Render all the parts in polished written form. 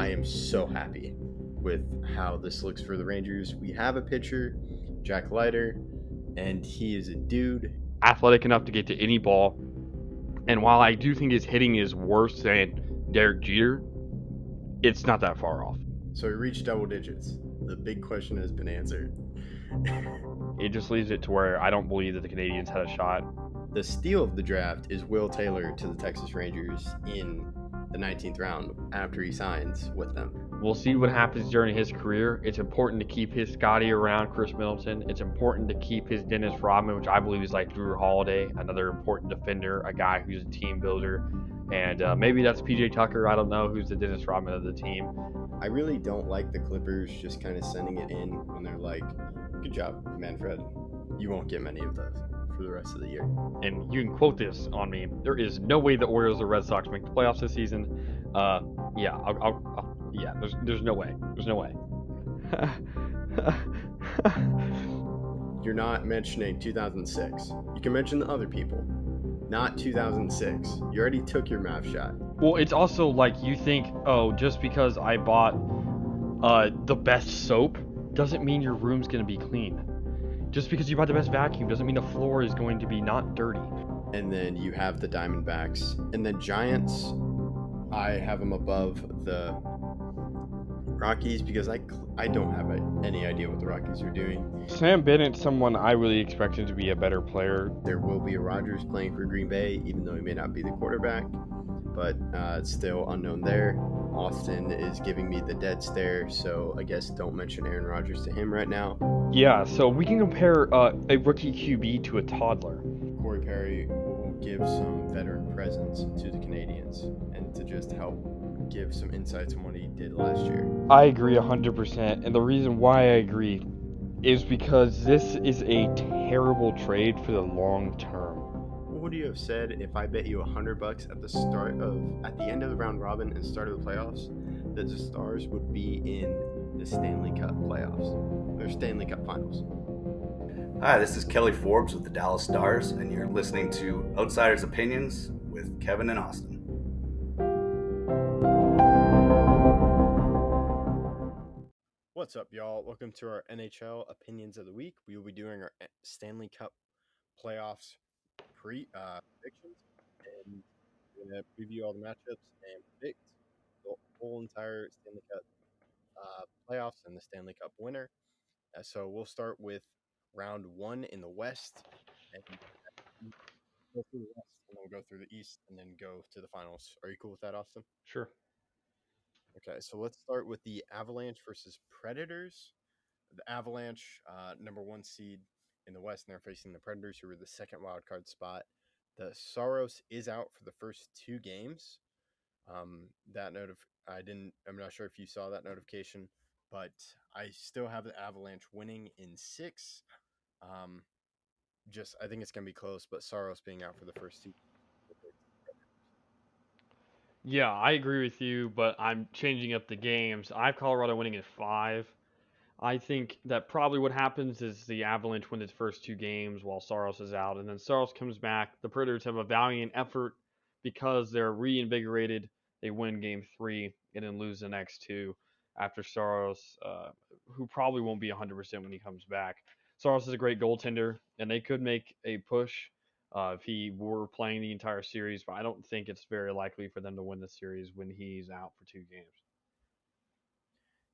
I am so happy with how this looks for the Rangers. We have a pitcher, Jack Leiter, and he is a dude. Athletic enough to get to any ball. And while I do think his hitting is worse than Derek Jeter, it's not that far off. So he reached double digits. The big question has been answered. It just leaves it to where I don't believe that the Canadians had a shot. The steal of the draft is Will Taylor to the Texas Rangers in the 19th round after he signs with them. We'll see what happens during his career. It's important to keep his Scotty around Chris Middleton. It's important to keep his Dennis Rodman, which I believe is like Drew Holiday, another important defender, a guy who's a team builder. And maybe that's PJ Tucker. I don't know who's the Dennis Rodman of the team. I really don't like the Clippers just kind of sending it in when they're like, good job, Manfred. You won't get many of those for the rest of the year. And you can quote this on me. There is no way the Orioles or Red Sox make the playoffs this season. There's no way. There's no way. You're not mentioning 2006. You can mention the other people. Not 2006. You already took your math shot. Well, it's also like you think, oh, just because I bought the best soap doesn't mean your room's going to be clean. Just because you bought the best vacuum doesn't mean the floor is going to be not dirty. And then you have the Diamondbacks. And then Giants, I have them above the Rockies because I don't have any idea what the Rockies are doing. Sam Bennett's someone I really expected to be a better player. There will be a Rodgers playing for Green Bay, even though he may not be the quarterback. But it's still unknown there. Austin is giving me the dead stare, so I guess don't mention Aaron Rodgers to him right now. Yeah, so we can compare a rookie QB to a toddler. Corey Perry will give some veteran presence to the Canadians and to just help give some insights on what he did last year. I agree 100%, and the reason why I agree is because this is a terrible trade for the long term. What would you have said if I bet you $100 at the end of the round robin and start of the playoffs that the Stars would be in the Stanley Cup Playoffs, or Stanley Cup Finals? Hi, this is Kelly Forbes with the Dallas Stars, and you're listening to Outsiders Opinions with Kevin and Austin. What's up, y'all? Welcome to our NHL Opinions of the Week. We will be doing our Stanley Cup Playoffs predictions, and we're going to preview all the matchups and predict the whole entire Stanley Cup playoffs and the Stanley Cup winner. So we'll start with round one in the West, and go through the West, and then we'll go through the East, and then go to the finals. Are you cool with that, Austin? Sure. Okay, so let's start with the Avalanche versus Predators. The Avalanche, number one seed in the West, and they're facing the Predators, who are the second wildcard spot. The Saros is out for the first two games. I'm not sure if you saw that notification, but I still have the Avalanche winning in 6. I think it's going to be close, but Saros being out for the first two. Yeah, I agree with you, but I'm changing up the games. I have Colorado winning in 5. I think that probably what happens is the Avalanche win its first 2 games while Saros is out, and then Saros comes back. The Predators have a valiant effort because they're reinvigorated. They win game 3 and then lose the next 2 after Saros, who probably won't be 100% when he comes back. Saros is a great goaltender, and they could make a push if he were playing the entire series, but I don't think it's very likely for them to win the series when he's out for 2 games.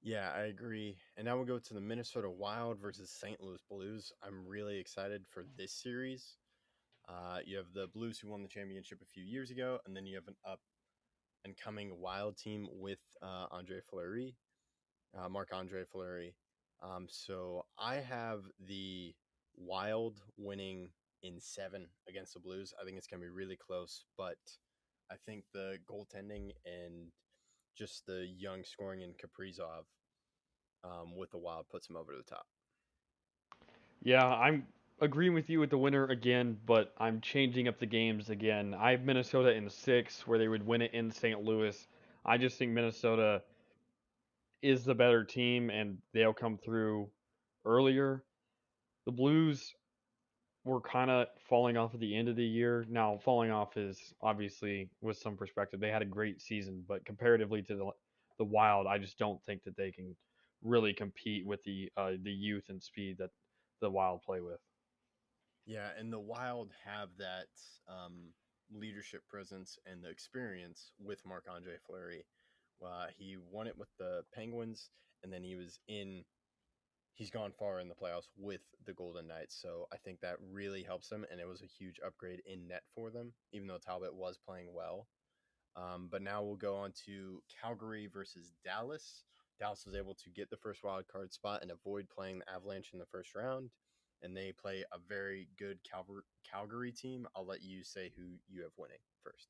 Yeah, I agree. And now we'll go to the Minnesota Wild versus St. Louis Blues. I'm really excited for this series. You have the Blues who won the championship a few years ago, and then you have an up-and-coming Wild team with Marc-Andre Fleury. So I have the Wild winning in 7 against the Blues. I think it's going to be really close, but I think the goaltending and just the young scoring in Kaprizov with the Wild puts him over the top. Yeah, I'm agreeing with you with the winner again, but I'm changing up the games again. I have Minnesota in 6, where they would win it in St. Louis. I just think Minnesota is the better team, and they'll come through earlier. The Blues were kind of falling off at the end of the year. Now, falling off is obviously with some perspective. They had a great season, but comparatively to the Wild, I just don't think that they can really compete with the youth and speed that the Wild play with. Yeah, and the Wild have that leadership presence and the experience with Marc-Andre Fleury. He won it with the Penguins, and then he's gone far in the playoffs with the Golden Knights. So I think that really helps them, and it was a huge upgrade in net for them, even though Talbot was playing well. But now we'll go on to Calgary versus Dallas. Dallas was able to get the first wild card spot and avoid playing the Avalanche in the first round. And they play a very good Calgary team. I'll let you say who you have winning first.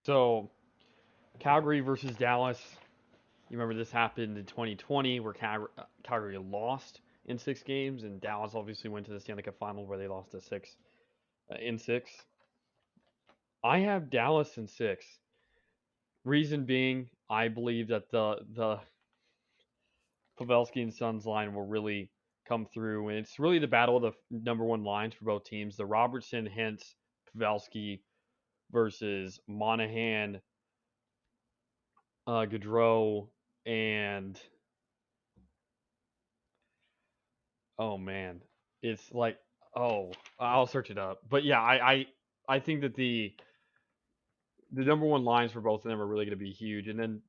So Calgary versus Dallas. You remember this happened in 2020 where Calgary lost in 6 games, and Dallas obviously went to the Stanley Cup Final where they lost in 6. I have Dallas in 6. Reason being, I believe that the Pavelski and Sons line will really come through, and it's really the battle of the number one lines for both teams: the Robertson, Hintz, Pavelski versus Monahan, Gaudreau, and oh man, it's like I'll search it up. But yeah, I think that the number one lines for both of them are really going to be huge, and then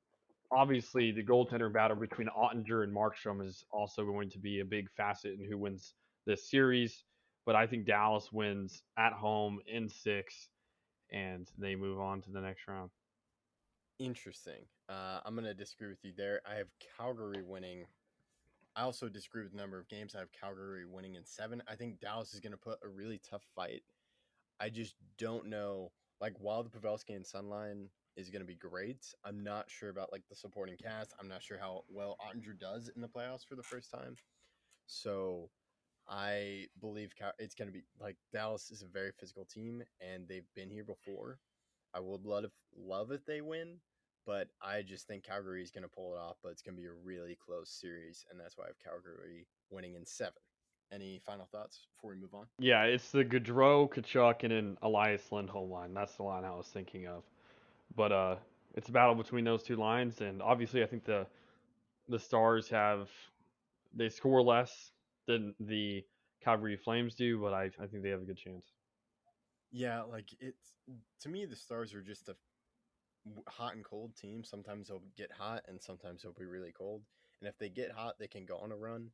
obviously the goaltender battle between Ottinger and Markstrom is also going to be a big facet in who wins this series. But I think Dallas wins at home in 6, and they move on to the next round. Interesting. I'm going to disagree with you there. I have Calgary winning. I also disagree with the number of games. I have Calgary winning in 7. I think Dallas is going to put a really tough fight. I just don't know. Like, while the Pavelski and Sun line is going to be great, I'm not sure about like the supporting cast. I'm not sure how well Ottinger does in the playoffs for the first time. So I believe it's going to be like Dallas is a very physical team, and they've been here before. I would love if they win, but I just think Calgary is going to pull it off. But it's going to be a really close series, and that's why I have Calgary winning in 7. Any final thoughts before we move on? Yeah, it's the Gaudreau, Kachuk, and then Elias Lindholm line. That's the line I was thinking of. But it's a battle between those two lines, and obviously I think the Stars they score less than the Calgary Flames do, but I think they have a good chance. Yeah, like it's to me the Stars are just a hot and cold team. Sometimes they'll get hot, and sometimes they'll be really cold. And if they get hot, they can go on a run.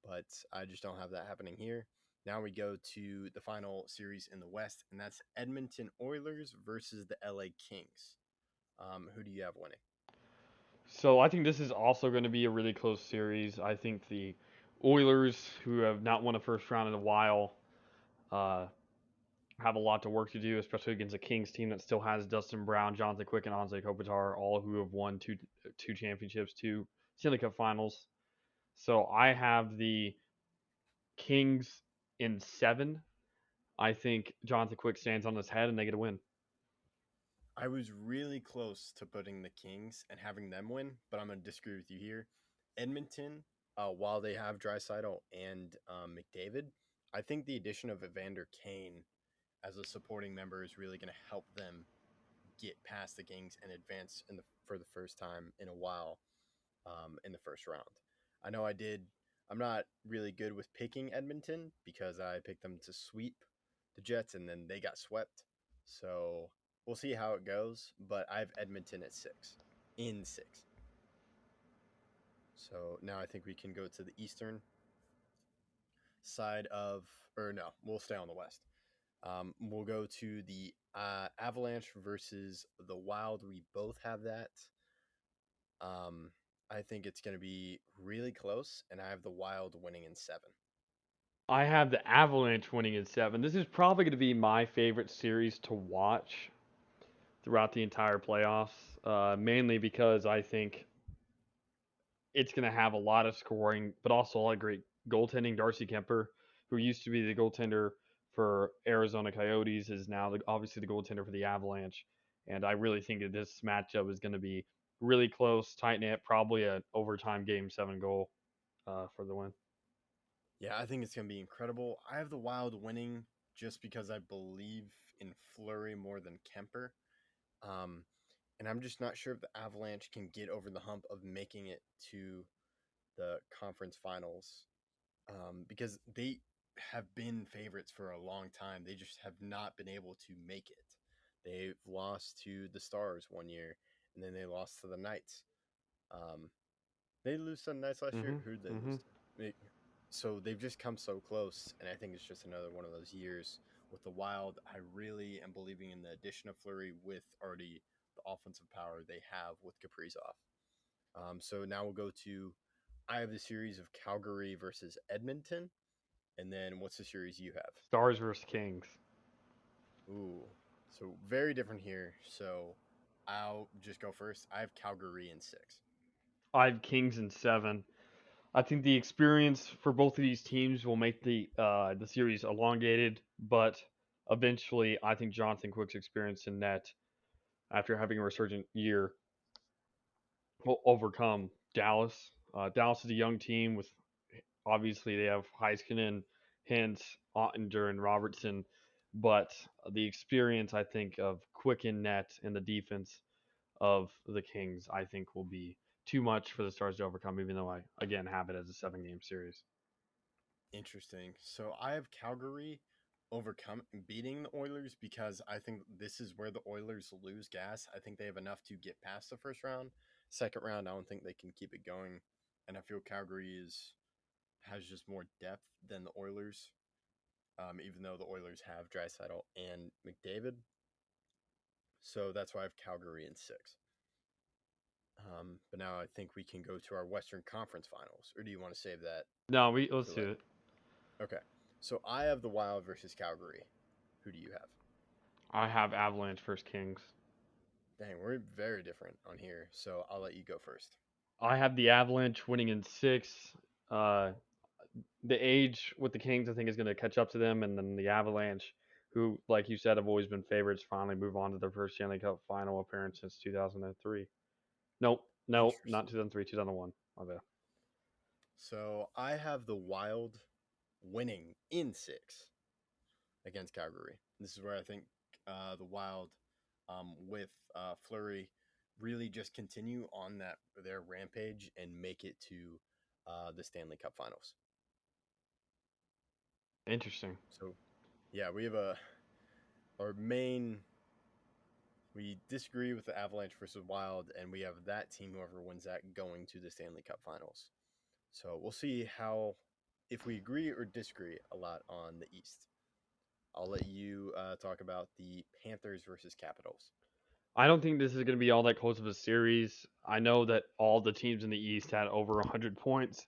But I just don't have that happening here. Now we go to the final series in the West, and that's Edmonton Oilers versus the LA Kings. Who do you have winning? So I think this is also going to be a really close series. I think the Oilers, who have not won a first round in a while, uh, have a lot to work to do, especially against a Kings team that still has Dustin Brown, Jonathan Quick, and Anze Kopitar, all who have won two championships, 2 Stanley Cup Finals. So I have the Kings in 7. I think Jonathan Quick stands on his head and they get a win. I was really close to putting the Kings and having them win, but I'm going to disagree with you here. Edmonton, while they have Draisaitl and McDavid, I think the addition of Evander Kane as a supporting member is really going to help them get past the Kings and advance for the first time in a while in the first round. I know I'm not really good with picking Edmonton because I picked them to sweep the Jets and then they got swept. So we'll see how it goes, but I have Edmonton at 6. So now I think we can go to the Eastern side no, we'll stay on the West. We'll go to the Avalanche versus the Wild. We both have that. I think it's going to be really close, and I have the Wild winning in 7. I have the Avalanche winning in 7. This is probably going to be my favorite series to watch throughout the entire playoffs, mainly because I think it's going to have a lot of scoring, but also a lot of great goaltending. Darcy Kemper, who used to be the goaltender for Arizona Coyotes, is now obviously the goaltender for the Avalanche. And I really think that this matchup is going to be really close, tight knit, probably an overtime Game 7 goal for the win. Yeah, I think it's going to be incredible. I have the Wild winning just because I believe in Fleury more than Kemper. and I'm just not sure if the Avalanche can get over the hump of making it to the conference finals, because they have been favorites for a long time. They just have not been able to make it. They've lost to the Stars one year, and then they lost to the Knights. Um, they lose to the Knights last year. Mhm. Who did they lose Mhm. to? So they've just come so close, and I think it's just another one of those years with the Wild. I really am believing in the addition of Fleury with already the offensive power they have with Kaprizov. So now we'll go to, I have the series of Calgary versus Edmonton, and then what's the series you have? Stars versus Kings. Ooh, so very different here. So I'll just go first. I have Calgary in 6. I have Kings in 7. I think the experience for both of these teams will make the series elongated, but eventually, I think Jonathan Quick's experience in net, after having a resurgent year, will overcome Dallas. Dallas is a young team with, obviously, they have Heiskanen, Hintz, Ottinger, and Robertson, but the experience, I think, of Quick in net and the defense of the Kings, I think, will be too much for the Stars to overcome, even though I, again, have it as a 7-game series. Interesting. So I have Calgary overcome beating the Oilers because I think this is where the Oilers lose gas. I think they have enough to get past the first round. Second round, I don't think they can keep it going, and I feel Calgary has just more depth than the Oilers. Even though the Oilers have Draisaitl and McDavid, so that's why I have Calgary in 6. But now I think we can go to our Western Conference Finals, or do you want to save that No, let's for do later? it. Okay, so I have the Wild versus Calgary. Who do you have? I have Avalanche versus Kings. Dang, we're very different on here, so I'll let you go first. I have the Avalanche winning in 6. Uh, the age with the Kings, I think, is going to catch up to them, and then the Avalanche, who, like you said, have always been favorites, finally move on to their first Stanley Cup final appearance since 2003. Nope, not Interesting. 2003, 2001. My bad. So I have the Wild winning in 6 against Calgary. This is where I think the Wild, with Fleury, really just continue on their rampage and make it to the Stanley Cup Finals. Interesting. So, yeah, we have we disagree with the Avalanche versus Wild, and we have that team, whoever wins that, going to the Stanley Cup Finals. So we'll see if we agree or disagree a lot on the East. I'll let you talk about the Panthers versus Capitals. I don't think this is going to be all that close of a series. I know that all the teams in the East had over 100 points,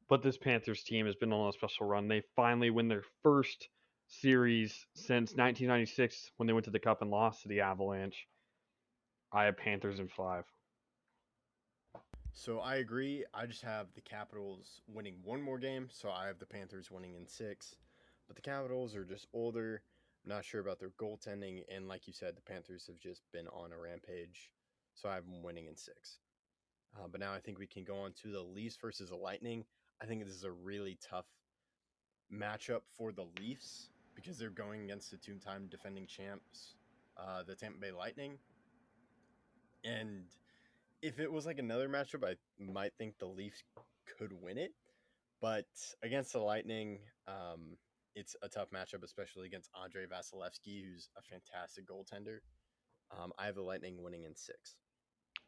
but this Panthers team has been on a special run. They finally win their first series since 1996 when they went to the Cup and lost to the Avalanche. I have Panthers in 5. So I agree. I just have the Capitals winning one more game, so I have the Panthers winning in 6. But the Capitals are just older. I'm not sure about their goaltending, and like you said, the Panthers have just been on a rampage, so I have them winning in 6. But now I think we can go on to the Leafs versus the Lightning. I think this is a really tough matchup for the Leafs because they're going against the two-time defending champs, the Tampa Bay Lightning. And if it was like another matchup, I might think the Leafs could win it. But against the Lightning, it's a tough matchup, especially against Andrei Vasilevsky, who's a fantastic goaltender. I have the Lightning winning in 6.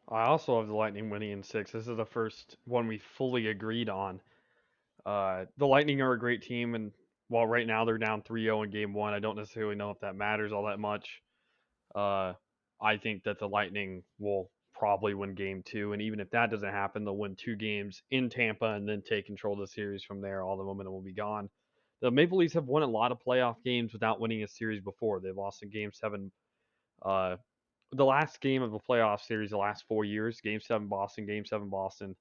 I also have the Lightning winning in 6. This is the first one we fully agreed on. The Lightning are a great team, and while right now they're down 3-0 in Game 1, I don't necessarily know if that matters all that much. I think that the Lightning will probably win Game 2, and even if that doesn't happen, they'll win 2 games in Tampa and then take control of the series from there. All the momentum will be gone. The Maple Leafs have won a lot of playoff games without winning a series before. They've lost in Game 7. The last game of the playoff series the last 4 years, Game 7 Boston, Game 7 Boston,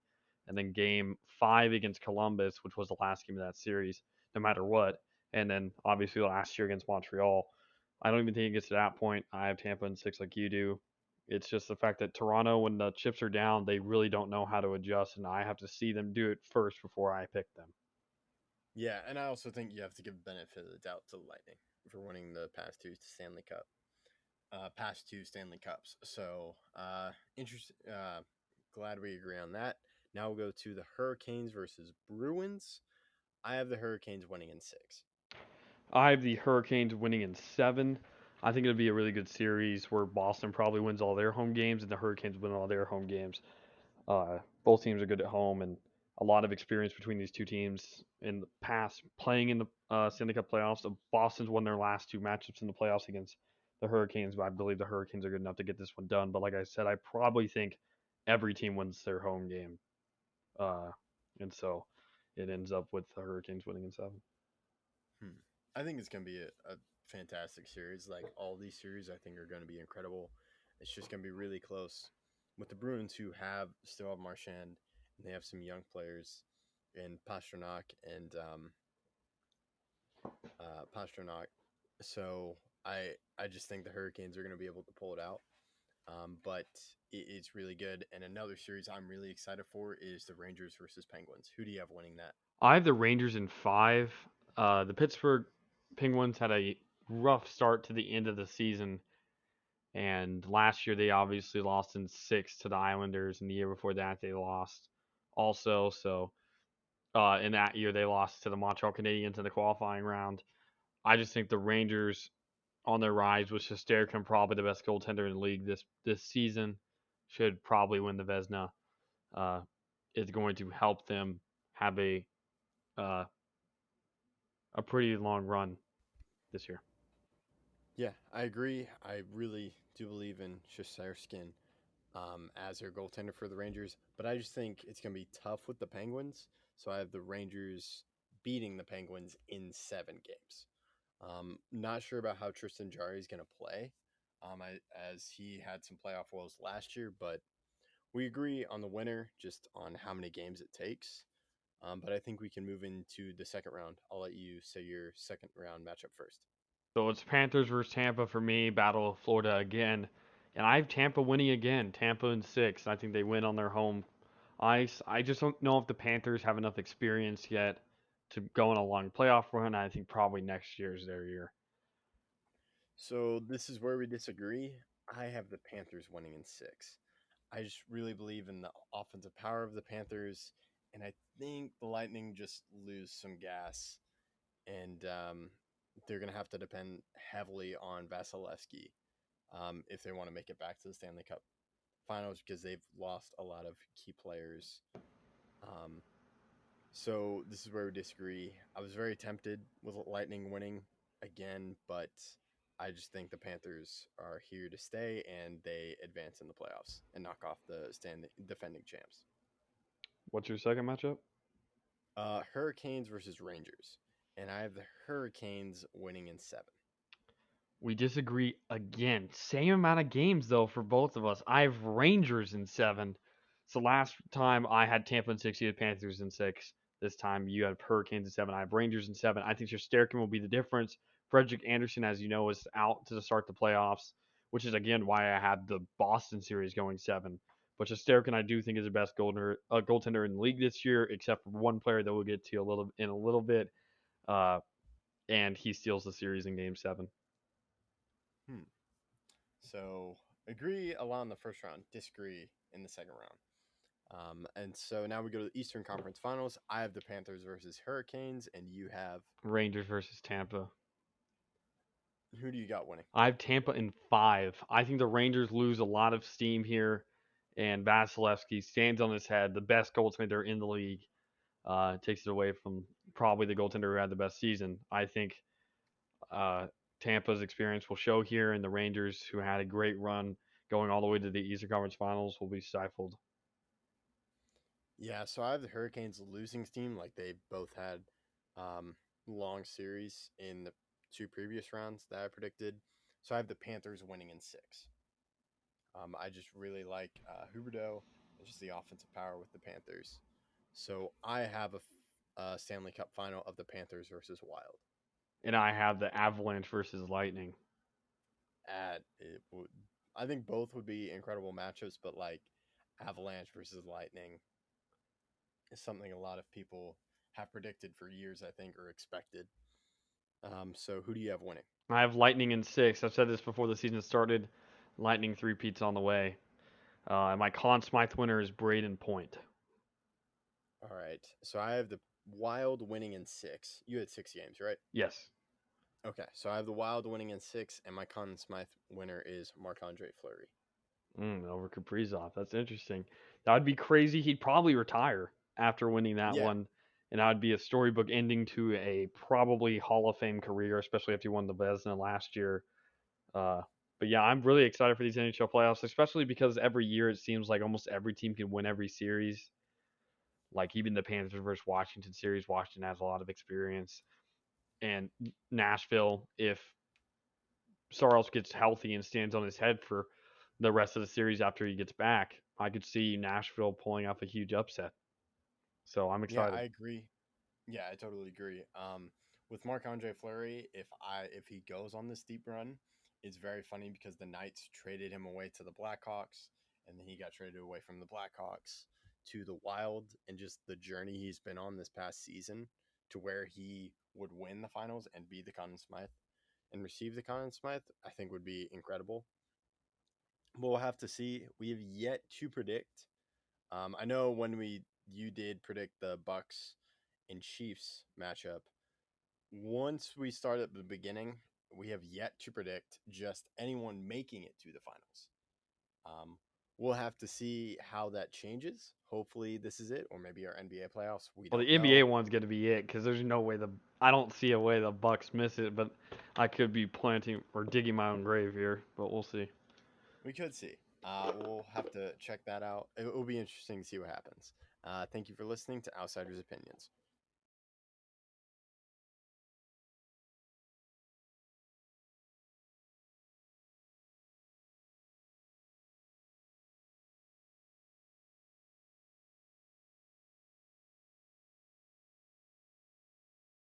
and then Game 5 against Columbus, which was the last game of that series, no matter what. And then obviously last year against Montreal. I don't even think it gets to that point. I have Tampa in 6 like you do. It's just the fact that Toronto, when the chips are down, they really don't know how to adjust, and I have to see them do it first before I pick them. Yeah, and I also think you have to give benefit of the doubt to the Lightning for winning the past 2 Stanley Cup. past 2 Stanley Cups. So, glad we agree on that. Now we'll go to the Hurricanes versus Bruins. I have the Hurricanes winning in 6. I have the Hurricanes winning in 7. I think it'll be a really good series where Boston probably wins all their home games and the Hurricanes win all their home games. Both teams are good at home, and a lot of experience between these two teams in the past playing in the Stanley Cup playoffs. Boston's won their last 2 matchups in the playoffs against the Hurricanes, but I believe the Hurricanes are good enough to get this one done. But like I said, I probably think every team wins their home game, and so it ends up with the Hurricanes winning in 7. I think it's going to be a fantastic series. Like all these series, I think are going to be incredible. It's just going to be really close with the Bruins, who still have Marchand, and they have some young players in Pastrnak and Pastrnak. So I just think the Hurricanes are going to be able to pull it out. But it's really good. And another series I'm really excited for is the Rangers versus Penguins. Who do you have winning that? I have the Rangers in 5. The Pittsburgh Penguins had a rough start to the end of the season, and last year they obviously lost in 6 to the Islanders, and the year before that they lost also. So in that year they lost to the Montreal Canadiens in the qualifying round. I just think the Rangers on their rise with Shesterkin, probably the best goaltender in the league this season, should probably win the Vezina. Is going to help them have uh, a pretty long run this year. Yeah, I agree. I really do believe in Shesterkin as their goaltender for the Rangers, but I just think it's going to be tough with the Penguins. So I have the Rangers beating the Penguins in 7 games. Not sure about how Tristan Jarry is going to play, as he had some playoff woes last year, but we agree on the winner, just on how many games it takes. But I think we can move into the second round. I'll let you say your second round matchup first. So it's Panthers versus Tampa for me, Battle of Florida again. And I have Tampa winning again, Tampa in 6. I think they win on their home ice. I just don't know if the Panthers have enough experience yet to go on a long playoff run. I think probably next year is their year. So this is where we disagree. I have the Panthers winning in 6. I just really believe in the offensive power of the Panthers, and I think the Lightning just lose some gas, and they're going to have to depend heavily on Vasilevsky if they want to make it back to the Stanley Cup Finals, because they've lost a lot of key players. So this is where we disagree. I was very tempted with Lightning winning again, but I just think the Panthers are here to stay, and they advance in the playoffs and knock off the defending champs. What's your second matchup? Hurricanes versus Rangers, and I have the Hurricanes winning in 7. We disagree again. Same amount of games, though, for both of us. I have Rangers in 7. So last time I had Tampa in 6, you had Panthers in 6. This time you had Hurricanes in 7. I have Rangers in 7. I think Shesterkin will be the difference. Frederick Anderson, as you know, is out to start the playoffs, which is, again, why I had the Boston series going 7. But Shesterkin, I do think, is the best goaltender in the league this year, except for one player that we'll get to in a little bit. And he steals the series in Game 7. So agree along the first round, disagree in the second round. And so now we go to the Eastern Conference Finals. I have the Panthers versus Hurricanes, and you have Rangers versus Tampa. Who do you got winning? I have Tampa in 5. I think the Rangers lose a lot of steam here, and Vasilevsky stands on his head, the best goaltender in the league. Takes it away from probably the goaltender who had the best season. I think Tampa's experience will show here, and the Rangers, who had a great run going all the way to the Eastern Conference Finals, will be stifled. Yeah, so I have the Hurricanes losing steam, like they both had long series in the 2 previous rounds that I predicted. So I have the Panthers winning in 6. I just really like Huberdeau, just the offensive power with the Panthers. So I have a Stanley Cup final of the Panthers versus Wild. And I have the Avalanche versus Lightning. I think both would be incredible matchups, but like Avalanche versus Lightning is something a lot of people have predicted for years, I think, or expected. So who do you have winning? I have Lightning in 6. I've said this before the season started. Lightning 3-peats on the way. And my Conn Smythe winner is Braden Point. All right. So I have the Wild winning in 6. You had 6 games, right? Yes. Okay. So I have the Wild winning in 6, and my Conn Smythe winner is Marc-Andre Fleury. Over Kaprizov. That's interesting. That would be crazy. He'd probably retire after winning that one. And that would be a storybook ending to a probably Hall of Fame career, especially if he won the Vezina last year. But yeah, I'm really excited for these NHL playoffs, especially because every year it seems like almost every team can win every series. Like even the Panthers versus Washington series, Washington has a lot of experience. And Nashville, if Saros gets healthy and stands on his head for the rest of the series after he gets back, I could see Nashville pulling off a huge upset. So I'm Yeah, excited. I agree. Yeah, I totally agree. With Marc-Andre Fleury, if he goes on this deep run, it's very funny because the Knights traded him away to the Blackhawks, and then he got traded away from the Blackhawks to the Wild, and just the journey he's been on this past season to where he would win the finals and be the Conn Smythe and receive the Conn Smythe, I think would be incredible. We'll have to see. We have yet to predict. I know when you did predict the Bucks and Chiefs matchup. Once we start at the beginning, we have yet to predict just anyone making it to the finals. We'll have to see how that changes. Hopefully, this is it, or maybe our NBA playoffs. We Well, don't the NBA know. one's going to be it because there's no way I don't see a way the Bucks miss it, but I could be planting or digging my own grave here, but we'll see. We could see. We'll have to check that out. It will be interesting to see what happens. Thank you for listening to Outsiders Opinions.